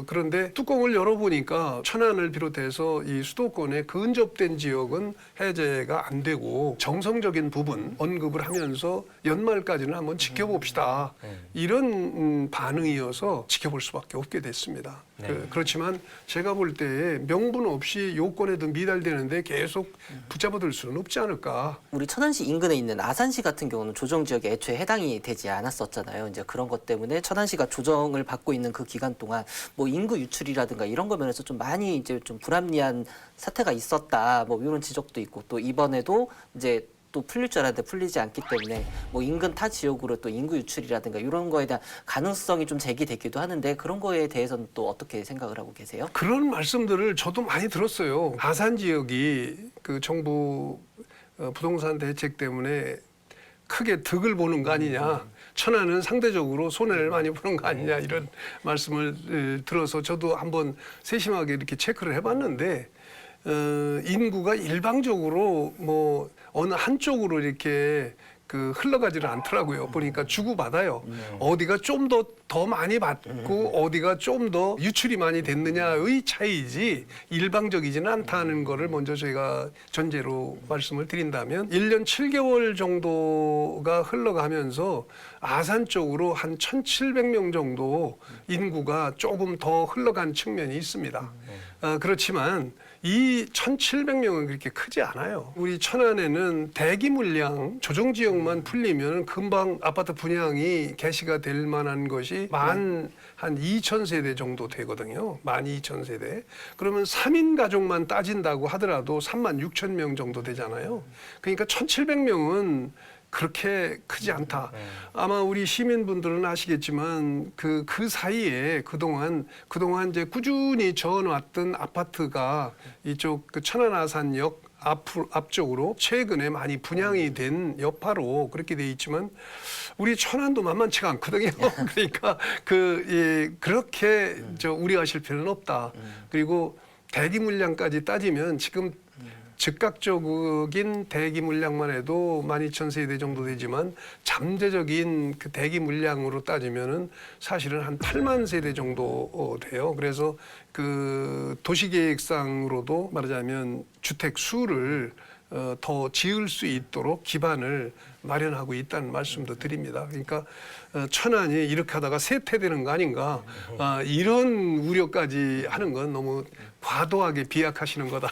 그런데 뚜껑을 열어보니까 천안을 비롯해서 이 수도권에 근접된 지역은 해제가 안 되고 정성적인 부분 언급을 하면서 연말까지는 한번 지켜봅시다. 이런 반응이어서 지켜볼 수밖에 없게 됐습니다. 네. 그렇지만 제가 볼 때 명분 없이 요건에도 미달되는데 계속 붙잡아둘 수는 없지 않을까. 우리 천안시 인근에 있는 아산시 같은 경우는 조정 지역에 애초에 해당이 되지 않았었잖아요. 이제 그런 것 때문에 천안시가 조정을 받고 있는 그 기간 동안 뭐 인구 유출이라든가 이런 거 면에서 좀 많이 이제 좀 불합리한 사태가 있었다. 뭐 이런 지적도 있고 또 이번에도 이제 또 풀릴 줄 알았는데 풀리지 않기 때문에 뭐 인근 타 지역으로 또 인구 유출이라든가 이런 거에 대한 가능성이 좀 제기되기도 하는데 그런 거에 대해서는 또 어떻게 생각을 하고 계세요? 그런 말씀들을 저도 많이 들었어요. 아산 지역이 그 정부 부동산 대책 때문에 크게 득을 보는 거 아니냐. 천안은 상대적으로 손해를 많이 보는 거 아니냐 이런 말씀을 들어서 저도 한번 세심하게 이렇게 체크를 해봤는데 인구가 일방적으로 뭐 어느 한쪽으로 이렇게 흘러가지는 않더라고요. 보니까 주고받아요. 어디가 좀 더 많이 받고 어디가 좀 더 유출이 많이 됐느냐의 차이지 일방적이지는 않다는 거를 먼저 저희가 전제로 말씀을 드린다면 1년 7개월 정도가 흘러가면서 아산 쪽으로 한 1,700명 정도 인구가 조금 더 흘러간 측면이 있습니다. 그렇지만 이 1,700명은 그렇게 크지 않아요. 우리 천안에는 대기 물량 조정 지역만 풀리면 금방 아파트 분양이 개시가 될 만한 것이 한 2,000세대 정도 되거든요. 12,000세대. 그러면 3인 가족만 따진다고 하더라도 36,000명 정도 되잖아요. 그러니까 1,700명은 그렇게 크지 않다. 아마 우리 시민분들은 아시겠지만 그 사이에 그동안 이제 꾸준히 저어놨던 아파트가 이쪽 천안 아산역 앞쪽으로 최근에 많이 분양이 된 여파로 그렇게 돼 있지만 우리 천안도 만만치가 않거든요. 그러니까 그렇게 우려하실 필요는 없다. 그리고 대기 물량까지 따지면 지금 즉각적인 대기 물량만 해도 12,000세대 정도 되지만 잠재적인 그 대기 물량으로 따지면은 사실은 한 8만 세대 정도 돼요. 그래서 그 도시계획상으로도 말하자면 주택 수를 더 지을 수 있도록 기반을 마련하고 있다는 말씀도 드립니다. 그러니까 천안이 이렇게 하다가 쇠퇴되는 거 아닌가 이런 우려까지 하는 건 너무 과도하게 비약하시는 거다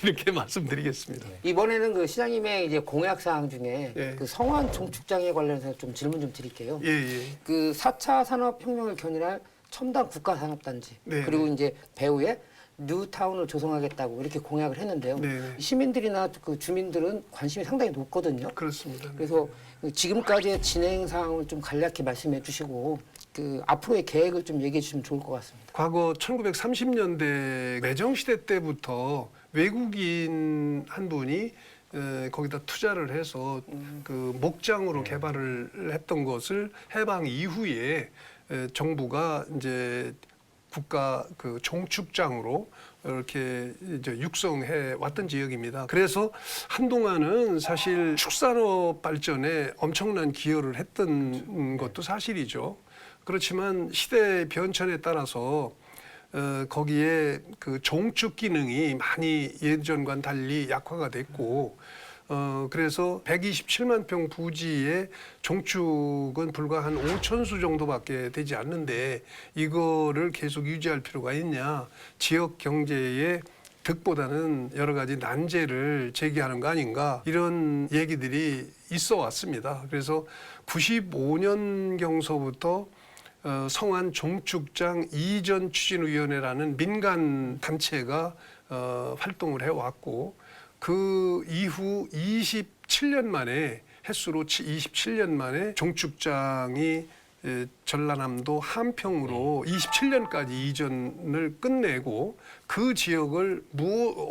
이렇게 말씀드리겠습니다. 이번에는 그 시장님의 이제 공약 사항 중에 예. 그 성완 종축장에 관련해서 좀 질문 좀 드릴게요. 예. 그 4차 산업혁명을 견인할 첨단 국가산업단지 네. 그리고 이제 배후에 뉴타운을 조성하겠다고 이렇게 공약을 했는데요. 네. 시민들이나 그 주민들은 관심이 상당히 높거든요. 그렇습니다. 그래서 지금까지의 진행 사항을 좀 간략히 말씀해 주시고 그 앞으로의 계획을 좀 얘기해 주시면 좋을 것 같습니다. 과거 1930년대 매정시대 때부터 외국인 한 분이 거기다 투자를 해서 그 목장으로 개발을 했던 것을 해방 이후에 정부가 이제 국가 그 종축장으로 이렇게 이제 육성해 왔던 지역입니다. 그래서 한동안은 사실 축산업 발전에 엄청난 기여를 했던 것도 사실이죠. 그렇지만 시대 변천에 따라서 거기에 그 종축 기능이 많이 예전과는 달리 약화가 됐고 그래서 127만 평 부지의 종축은 불과 한 5,000수 정도밖에 되지 않는데 이거를 계속 유지할 필요가 있냐. 지역 경제의 득보다는 여러 가지 난제를 제기하는 거 아닌가 이런 얘기들이 있어 왔습니다. 그래서 95년경서부터 성안 종축장 이전 추진위원회라는 민간 단체가 활동을 해왔고 그 이후 27년 만에 햇수로 27년 만에 종축장이 전라남도 한평으로 27년까지 이전을 끝내고 그 지역을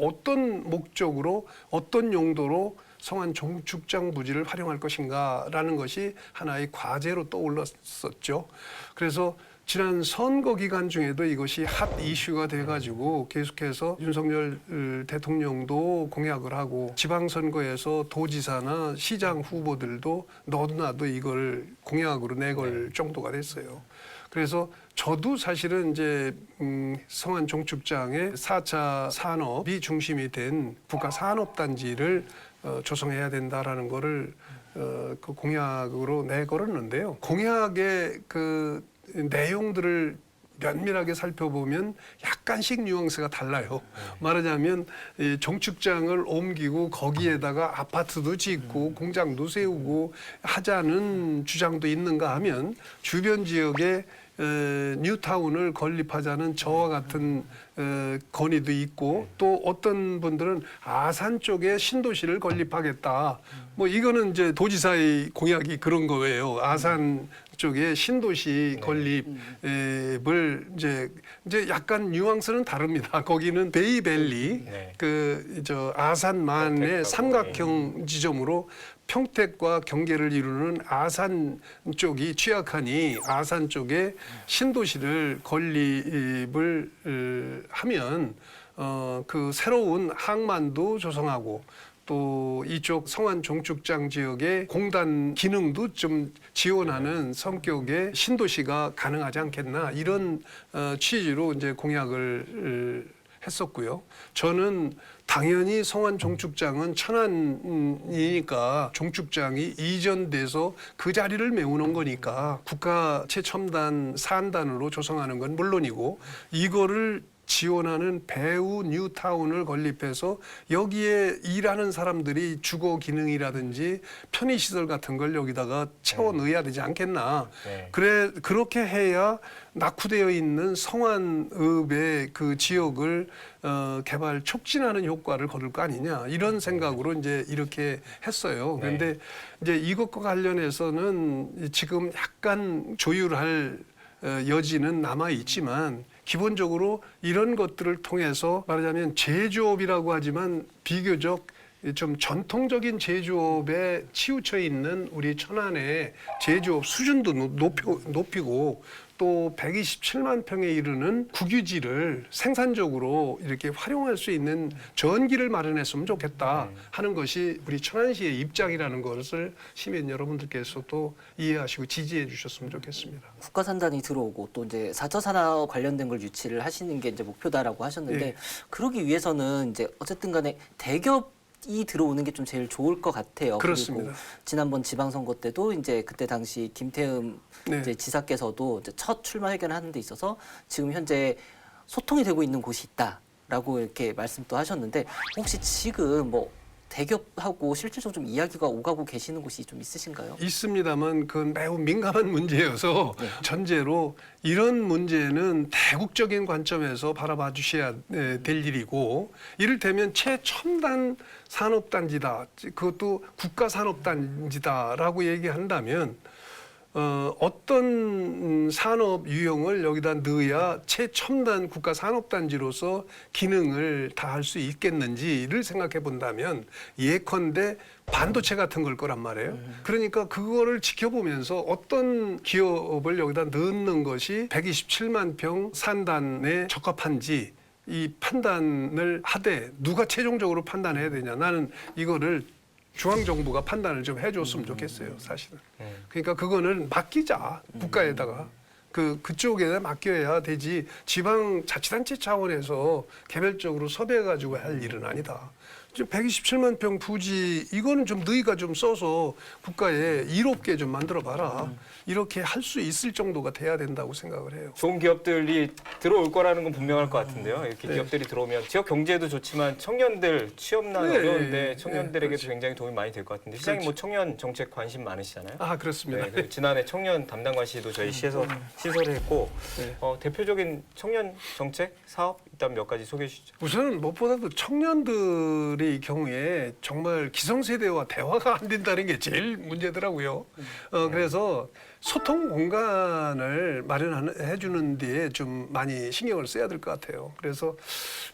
어떤 목적으로 어떤 용도로 성안 종축장 부지를 활용할 것인가라는 것이 하나의 과제로 떠올랐었죠. 그래서 지난 선거 기간 중에도 이것이 핫 이슈가 돼가지고 계속해서 윤석열 대통령도 공약을 하고 지방선거에서 도지사나 시장 후보들도 너도 나도 이걸 공약으로 내걸 정도가 됐어요. 그래서 저도 사실은 이제 성안 종축장의 4차 산업이 중심이 된 국가산업단지를 조성해야 된다라는 거를 그 공약으로 내걸었는데요. 공약의 그 내용들을 면밀하게 살펴보면 약간씩 뉘앙스가 달라요. 말하자면 이 종축장을 옮기고 거기에다가 아파트도 짓고 공장도 세우고 하자는 주장도 있는가 하면 주변 지역에 뉴타운을 건립하자는 저와 같은 건의도 있고 또 어떤 분들은 아산 쪽에 신도시를 건립하겠다. 뭐 이거는 이제 도지사의 공약이 그런 거예요. 아산 쪽에 신도시 건립을 이제 약간 뉘앙스는 다릅니다. 거기는 베이밸리 아산만의 삼각형 지점으로 평택과 경계를 이루는 아산 쪽이 취약하니 아산 쪽에 신도시를 건립을 하면 그 새로운 항만도 조성하고 또 이쪽 성안 종축장 지역의 공단 기능도 좀 지원하는 성격의 신도시가 가능하지 않겠나 이런 취지로 이제 공약을 했었고요. 저는 당연히 성안 종축장은 천안이니까 종축장이 이전돼서 그 자리를 메우는 거니까 국가 최첨단 산단으로 조성하는 건 물론이고 이거를 지원하는 배우 뉴타운을 건립해서 여기에 일하는 사람들이 주거 기능이라든지 편의시설 같은 걸 여기다가 채워 넣어야 되지 않겠나. 그렇게 해야 낙후되어 있는 성안읍의 그 지역을 개발 촉진하는 효과를 거둘 거 아니냐 이런 생각으로 이제 이렇게 했어요. 그런데 이제 이것과 관련해서는 지금 약간 조율할 여지는 남아 있지만 기본적으로 이런 것들을 통해서 말하자면 제조업이라고 하지만 비교적 좀 전통적인 제조업에 치우쳐 있는 우리 천안의 제조업 수준도 높이고 또 127만 평에 이르는 국유지를 생산적으로 이렇게 활용할 수 있는 전기를 마련했으면 좋겠다 하는 것이 우리 천안시의 입장이라는 것을 시민 여러분들께서도 이해하시고 지지해 주셨으면 좋겠습니다. 국가산단이 들어오고 또 이제 4차 산업 관련된 걸 유치를 하시는 게 이제 목표다라고 하셨는데 그러기 위해서는 이제 어쨌든 간에 대기업이 들어오는 게 좀 제일 좋을 것 같아요. 그렇습니다. 그리고 지난번 지방선거 때도 이제 그때 당시 김태흠 이제 지사께서도 이제 첫 출마 회견을 하는 데 있어서 지금 현재 소통이 되고 있는 곳이 있다라고 이렇게 말씀도 하셨는데 혹시 지금 뭐 대기업하고 실질적으로 좀 이야기가 오가고 계시는 곳이 좀 있으신가요? 있습니다만 그건 매우 민감한 문제여서 전제로 이런 문제는 대국적인 관점에서 바라봐 주셔야 될 일이고 이를테면 최첨단 산업단지다. 그것도 국가산업단지다라고 얘기한다면 어떤 산업 유형을 여기다 넣어야 최첨단 국가산업단지로서 기능을 다할 수 있겠는지를 생각해 본다면 예컨대 반도체 같은 걸 거란 말이에요. 그러니까 그거를 지켜보면서 어떤 기업을 여기다 넣는 것이 127만 평 산단에 적합한지 이 판단을 하되 누가 최종적으로 판단해야 되냐. 나는 이거를 중앙정부가 판단을 좀 해줬으면 좋겠어요, 사실은. 그러니까 그거는 맡기자, 국가에다가. 그쪽에 맡겨야 되지 지방자치단체 차원에서 개별적으로 섭외해가지고 할 일은 아니다. 지금 127만 평 부지 이거는 좀 너희가 좀 써서 국가에 이롭게 좀 만들어봐라. 이렇게 할 수 있을 정도가 돼야 된다고 생각을 해요. 좋은 기업들이 들어올 거라는 건 분명할 것 같은데요. 이렇게 기업들이 들어오면 지역 경제도 좋지만 청년들 취업난 어려운데 청년들에게도 굉장히 도움이 많이 될 것 같은데 시장님 뭐 청년 정책 관심 많으시잖아요. 아 그렇습니다. 네, 지난해 청년 담당관시도 저희 시에서 시설을 했고 대표적인 청년 정책 사업 일단 몇 가지 소개해 주시죠. 우선 무엇보다도 청년들의 경우에 정말 기성세대와 대화가 안 된다는 게 제일 문제더라고요. 그래서 소통 공간을 마련해 주는 데에 좀 많이 신경을 써야 될 것 같아요. 그래서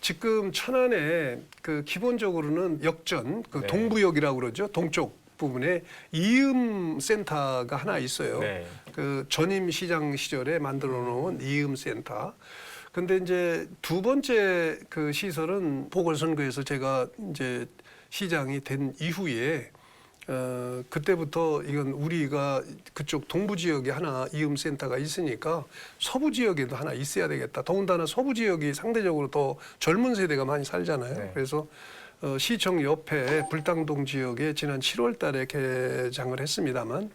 지금 천안에 그 기본적으로는 역전, 그 동부역이라고 그러죠. 동쪽 부분에 이음 센터가 하나 있어요. 그 전임 시장 시절에 만들어 놓은 이음 센터. 근데 이제 두 번째 그 시설은 보궐선거에서 제가 이제 시장이 된 이후에 그때부터 이건 우리가 그쪽 동부 지역에 하나 이음 센터가 있으니까 서부 지역에도 하나 있어야 되겠다. 더군다나 서부 지역이 상대적으로 더 젊은 세대가 많이 살잖아요. 그래서 시청 옆에 불당동 지역에 지난 7월 달에 개장을 했습니다만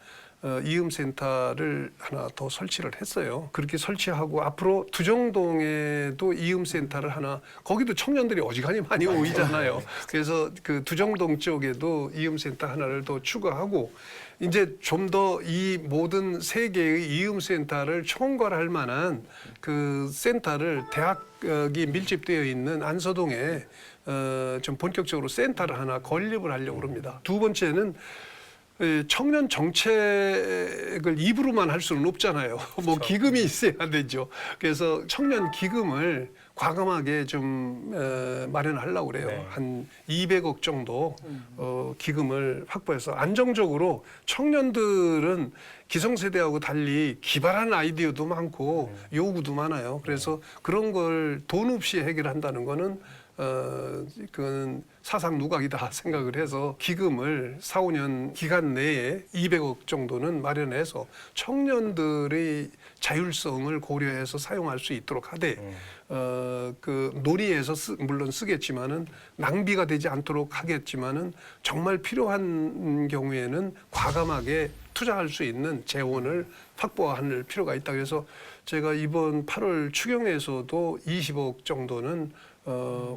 이음센터를 하나 더 설치를 했어요. 그렇게 설치하고 앞으로 두정동에도 이음센터를 하나, 거기도 청년들이 어지간히 많이 오이잖아요. 그래서 그 두정동 쪽에도 이음센터 하나를 더 추가하고 이제 좀 더 이 모든 세 개의 이음센터를 총괄할 만한 그 센터를 대학이 밀집되어 있는 안서동에 좀 본격적으로 센터를 하나 건립을 하려고 합니다. 두 번째는 청년 정책을 입으로만 할 수는 없잖아요. 뭐 기금이 있어야 되죠. 그래서 청년 기금을 과감하게 좀 마련하려고 그래요. 네. 한 200억 정도 기금을 확보해서 안정적으로 청년들은 기성세대하고 달리 기발한 아이디어도 많고 요구도 많아요. 그래서 그런 걸 돈 없이 해결한다는 거는 그건 사상 누각이다 생각을 해서 기금을 4, 5년 기간 내에 200억 정도는 마련해서 청년들의 자율성을 고려해서 사용할 수 있도록 하되 그 논의에서 물론 쓰겠지만은 낭비가 되지 않도록 하겠지만은 정말 필요한 경우에는 과감하게 투자할 수 있는 재원을 확보할 필요가 있다. 그래서 제가 이번 8월 추경에서도 20억 정도는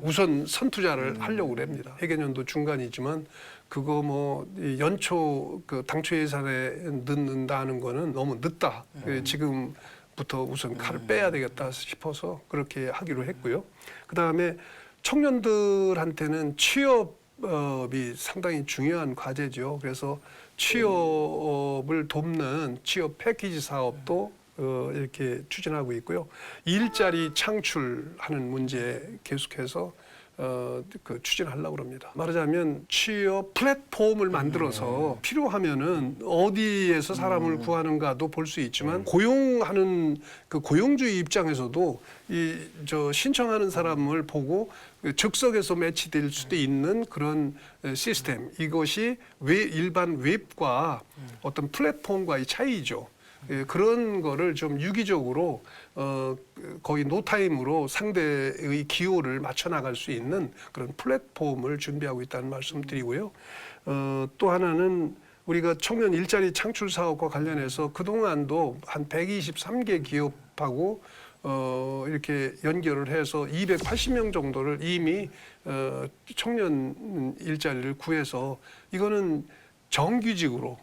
우선 선투자를 하려고 합니다. 회계년도 중간이지만 그거 뭐 연초 그 당초 예산에 넣는다는 거는 너무 늦다. 지금부터 우선 칼을 빼야 되겠다 싶어서 그렇게 하기로 했고요. 그다음에 청년들한테는 취업이 상당히 중요한 과제죠. 그래서 취업을 돕는 취업 패키지 사업도 이렇게 추진하고 있고요. 일자리 창출하는 문제 계속해서 그 추진하려고 합니다. 말하자면 취업 플랫폼을 만들어서 필요하면은 어디에서 사람을 구하는가도 볼 수 있지만 고용하는 그 고용주의 입장에서도 저 신청하는 사람을 보고 즉석에서 매치될 수도 있는 그런 시스템. 이것이 일반 웹과 어떤 플랫폼과의 차이죠. 그런 거를 좀 유기적으로 거의 노타임으로 상대의 기호를 맞춰 나갈 수 있는 그런 플랫폼을 준비하고 있다는 말씀 드리고요. 또 하나는 우리가 청년 일자리 창출 사업과 관련해서 그동안도 한 123개 기업하고 이렇게 연결을 해서 280명 정도를 이미 청년 일자리를 구해서 이거는 정규직으로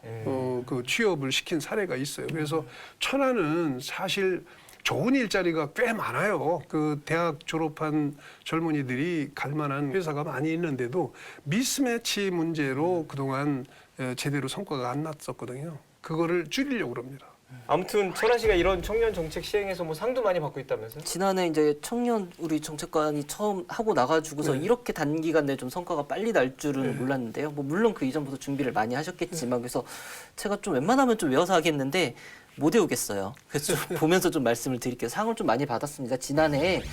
그 취업을 시킨 사례가 있어요. 그래서 천안은 사실 좋은 일자리가 꽤 많아요. 그 대학 졸업한 젊은이들이 갈 만한 회사가 많이 있는데도 미스매치 문제로 그동안 제대로 성과가 안 났었거든요. 그거를 줄이려고 합니다. 아무튼 천안시가 이런 청년 정책 시행해서 뭐 상도 많이 받고 있다면서요? 지난해 이제 청년 우리 정책관이 처음 하고 나가지고서 이렇게 단기간 내에 좀 성과가 빨리 날 줄은 몰랐는데요. 뭐 물론 그 이전부터 준비를 많이 하셨겠지만 그래서 제가 좀 웬만하면 좀 외워서 하겠는데 못 외우겠어요. 그래서 좀 보면서 좀 말씀을 드릴게요. 상을 좀 많이 받았습니다. 지난해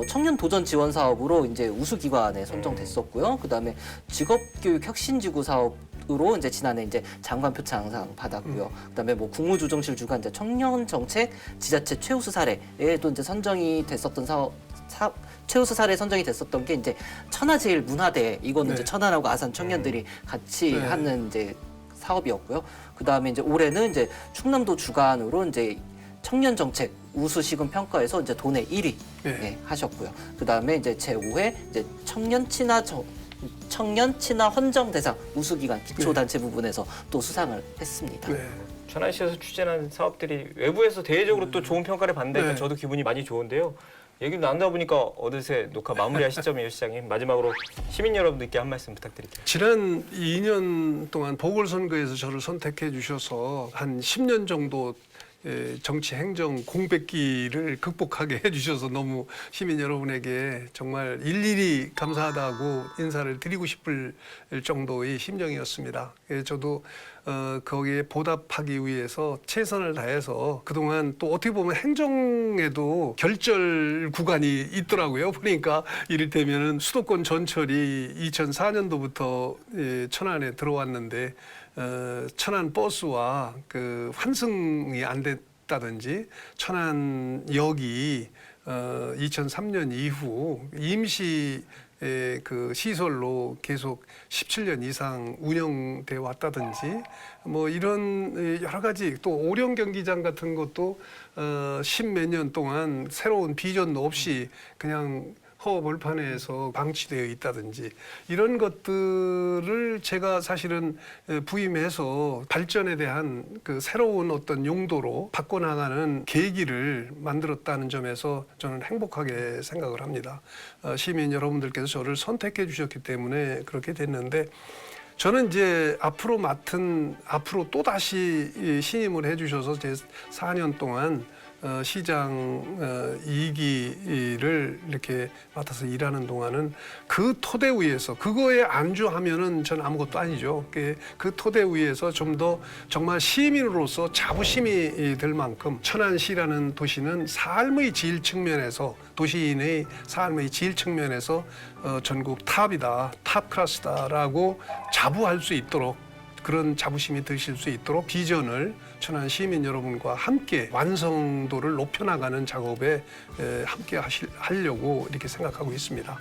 청년 도전 지원 사업으로 이제 우수 기관에 선정됐었고요. 그다음에 직업교육 혁신지구 사업으로 이제 지난해 이제 장관 표창상 받았고요. 그다음에 뭐 국무조정실 주관 이제 청년 정책 지자체 최우수 사례에도 이제 선정이 됐었던 최우수 사례 선정이 됐었던 게 이제 천하제일 문화대 이거는 이제 천안하고 아산 청년들이 같이 하는 이제 사업이었고요. 그 다음에 이제 올해는 이제 충남도 주관으로 이제 청년 정책 우수 시군 평가에서 이제 도내 1위 하셨고요. 그 다음에 이제 제5회 이제 청년 친화 헌정 대상 우수 기관 기초 단체 부분에서 또 수상을 했습니다. 천안시에서 추진한 사업들이 외부에서 대외적으로 또 좋은 평가를 받는다니까 저도 기분이 많이 좋은데요. 얘기를 나누다 보니까 어느새 녹화 마무리할 시점이에요, 시장님. 마지막으로 시민 여러분들께 한 말씀 부탁드릴게요. 지난 2년 동안 보궐선거에서 저를 선택해 주셔서 한 10년 정도 정치 행정 공백기를 극복하게 해주셔서 너무 시민 여러분에게 정말 일일이 감사하다고 인사를 드리고 싶을 정도의 심정이었습니다. 저도 거기에 보답하기 위해서 최선을 다해서 그동안 또 어떻게 보면 행정에도 결절 구간이 있더라고요. 보니까 이를테면은 수도권 전철이 2004년도부터 천안에 들어왔는데 천안 버스와 그 환승이 안 됐다든지 천안역이 2003년 이후 임시 그 시설로 계속 17년 이상 운영돼 왔다든지 뭐 이런 여러 가지 또 오령 경기장 같은 것도 10몇 년 동안 새로운 비전도 없이 그냥 허벌판에서 방치되어 있다든지 이런 것들을 제가 사실은 부임해서 발전에 대한 그 새로운 어떤 용도로 바꿔나가는 계기를 만들었다는 점에서 저는 행복하게 생각을 합니다. 시민 여러분들께서 저를 선택해 주셨기 때문에 그렇게 됐는데 저는 이제 앞으로 또 다시 신임을 해주셔서 제 4년 동안 시장 2기를 이렇게 맡아서 일하는 동안은 그 토대 위에서 그거에 안주하면은 전 아무것도 아니죠. 그 토대 위에서 좀 더 정말 시민으로서 자부심이 들 만큼 천안시라는 도시는 삶의 질 측면에서 도시인의 삶의 질 측면에서 전국 탑이다, 탑 클래스다라고 자부할 수 있도록 그런 자부심이 드실 수 있도록 비전을 천안 시민 여러분과 함께 완성도를 높여나가는 작업에 함께 하려고 이렇게 생각하고 있습니다.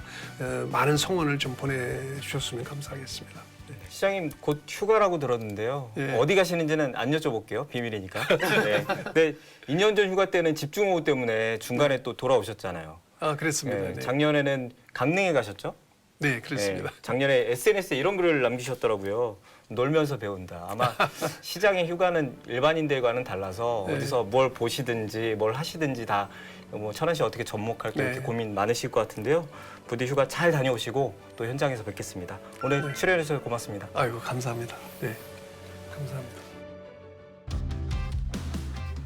많은 성원을 좀 보내주셨으면 감사하겠습니다. 네. 시장님 곧 휴가라고 들었는데요. 예. 어디 가시는지는 안 여쭤볼게요. 비밀이니까. 네. 근데 2년 전 휴가 때는 집중호우 때문에 중간에 또 돌아오셨잖아요. 아, 그랬습니다. 네. 네, 작년에는 강릉에 가셨죠? 네 그렇습니다. 네, 작년에 SNS에 이런 글을 남기셨더라고요. 놀면서 배운다. 아마 시장의 휴가는 일반인들과는 달라서 네. 어디서 뭘 보시든지 뭘 하시든지 다 뭐 천안시 어떻게 접목할까 네. 이렇게 고민 많으실 것 같은데요. 부디 휴가 잘 다녀오시고 또 현장에서 뵙겠습니다. 오늘 네. 출연해 주셔서 고맙습니다. 아이고 감사합니다. 네, 감사합니다.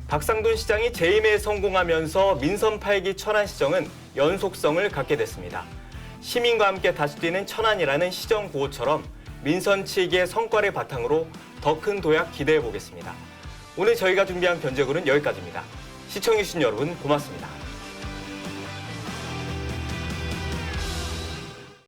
박상돈 시장이 재임에 성공하면서 민선 8기 천안시정은 연속성을 갖게 됐습니다. 시민과 함께 다시 뛰는 천안이라는 시정 구호처럼 민선 7기의 성과를 바탕으로 더 큰 도약 기대해 보겠습니다. 오늘 저희가 준비한 변제글은 여기까지입니다. 시청해주신 여러분 고맙습니다.